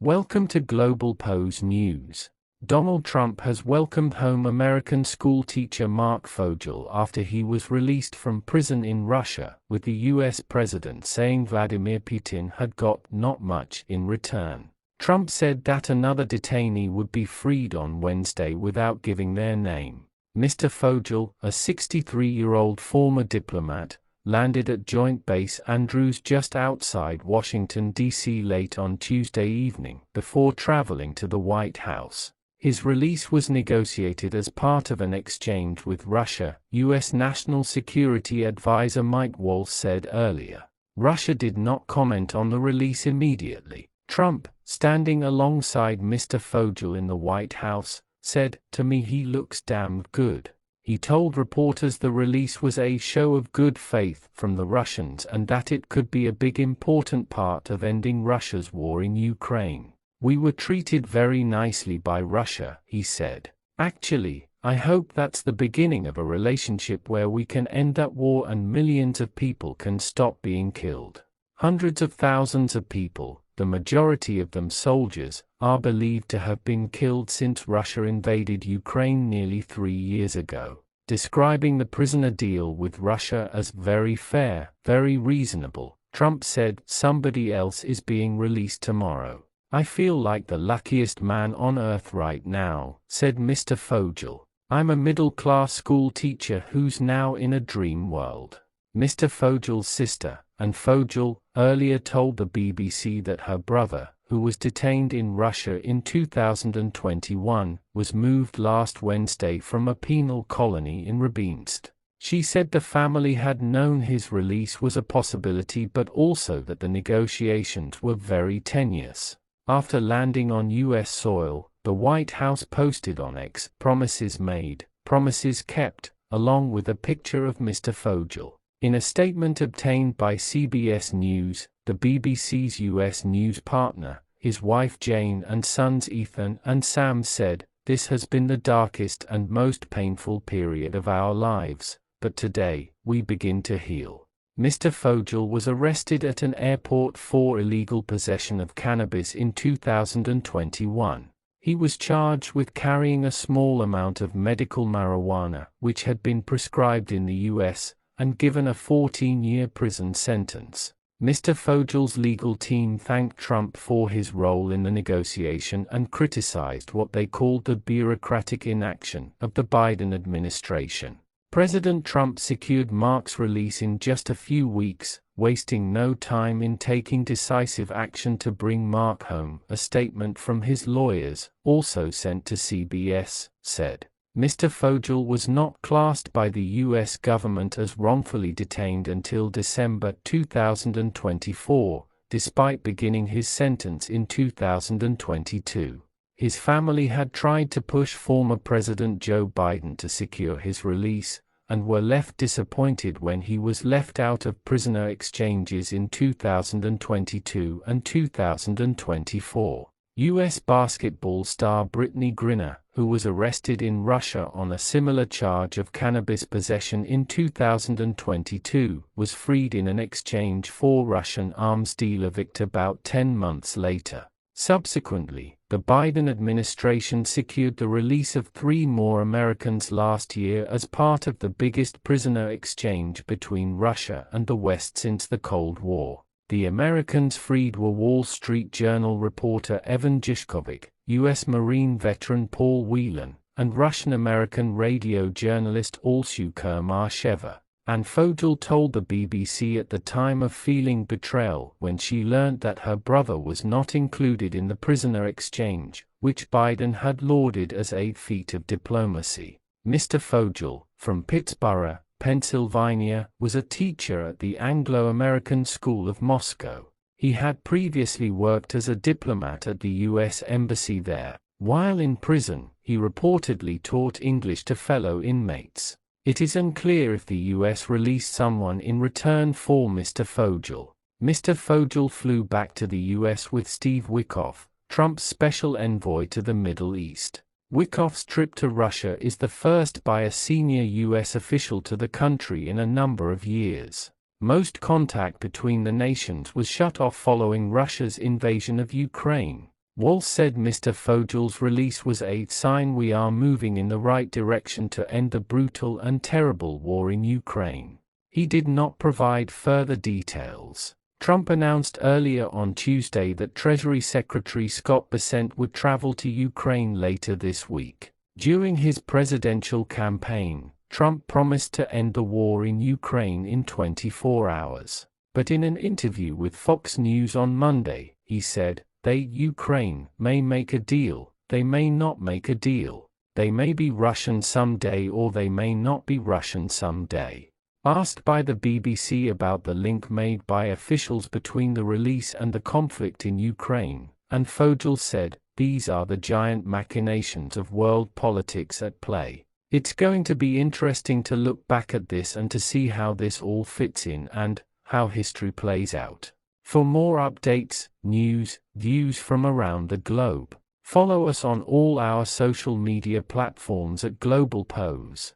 Welcome to Globalpose News. Donald Trump has welcomed home American schoolteacher Mark Fogel after he was released from prison in Russia, with the US president saying Vladimir Putin had got not much in return. Trump said that another detainee would be freed on Wednesday without giving their name. Mr. Fogel, a 63-year-old former diplomat, landed at Joint Base Andrews just outside Washington, D.C. late on Tuesday evening, before traveling to the White House. His release was negotiated as part of an exchange with Russia, U.S. National Security Advisor Mike Waltz said earlier. Russia did not comment on the release immediately. Trump, standing alongside Mr. Fogel in the White House, said, "To me he looks damn good." He told reporters the release was a show of good faith from the Russians and that it could be a big important part of ending Russia's war in Ukraine. "We were treated very nicely by Russia," he said. "Actually, I hope that's the beginning of a relationship where we can end that war and millions of people can stop being killed." Hundreds of thousands of people, the majority of them soldiers, are believed to have been killed since Russia invaded Ukraine nearly 3 years ago. Describing the prisoner deal with Russia as very fair, very reasonable, Trump said, "Somebody else is being released tomorrow. I feel like the luckiest man on earth right now," said Mr. Fogel. "I'm a middle-class school teacher who's now in a dream world." Mr. Fogel's sister, Anne Fogel, earlier told the BBC that her brother, who was detained in Russia in 2021, was moved last Wednesday from a penal colony in Rybinsk. She said the family had known his release was a possibility but also that the negotiations were very tenuous. After landing on U.S. soil, the White House posted on X, "Promises made, promises kept," along with a picture of Mr. Fogel. In a statement obtained by CBS News, the BBC's U.S. news partner, his wife Jane and sons Ethan and Sam said, "This has been the darkest and most painful period of our lives, but today, we begin to heal." Mr. Fogel was arrested at an airport for illegal possession of cannabis in 2021. He was charged with carrying a small amount of medical marijuana, which had been prescribed in the U.S., and given a 14-year prison sentence. Mr. Fogel's legal team thanked Trump for his role in the negotiation and criticized what they called the bureaucratic inaction of the Biden administration. President Trump secured Mark's release in just a few weeks, wasting no time in taking decisive action to bring Mark home, a statement from his lawyers, also sent to CBS, said. Mr. Fogel was not classed by the U.S. government as wrongfully detained until December 2024, despite beginning his sentence in 2022. His family had tried to push former President Joe Biden to secure his release, and were left disappointed when he was left out of prisoner exchanges in 2022 and 2024. U.S. basketball star Brittany Griner, who was arrested in Russia on a similar charge of cannabis possession in 2022, was freed in an exchange for Russian arms dealer Viktor about 10 months later. Subsequently, the Biden administration secured the release of 3 more Americans last year as part of the biggest prisoner exchange between Russia and the West since the Cold War. The Americans freed were Wall Street Journal reporter Evan Gershkovich, U.S. Marine veteran Paul Whelan, and Russian-American radio journalist Alshu Kurmasheva. Anne Fogel told the BBC at the time of feeling betrayal when she learned that her brother was not included in the prisoner exchange, which Biden had lauded as a feat of diplomacy. Mr. Fogel, from Pittsburgh, Pennsylvania, was a teacher at the Anglo-American School of Moscow. He had previously worked as a diplomat at the U.S. Embassy there. While in prison, he reportedly taught English to fellow inmates. It is unclear if the U.S. released someone in return for Mr. Fogel. Mr. Fogel flew back to the U.S. with Steve Witkoff, Trump's special envoy to the Middle East. Witkoff's trip to Russia is the first by a senior U.S. official to the country in a number of years. Most contact between the nations was shut off following Russia's invasion of Ukraine. Walz said Mr. Fogel's release was a sign we are moving in the right direction to end the brutal and terrible war in Ukraine. He did not provide further details. Trump announced earlier on Tuesday that Treasury Secretary Scott Bessent would travel to Ukraine later this week. During his presidential campaign, Trump promised to end the war in Ukraine in 24 hours. But in an interview with Fox News on Monday, he said, Ukraine may make a deal, they may not make a deal. They may be Russian someday or they may not be Russian someday. Asked by the BBC about the link made by officials between the release and the conflict in Ukraine, and Fogel said, "These are the giant machinations of world politics at play. It's going to be interesting to look back at this and to see how this all fits in and how history plays out." For more updates, news, views from around the globe, follow us on all our social media platforms at Globalpose.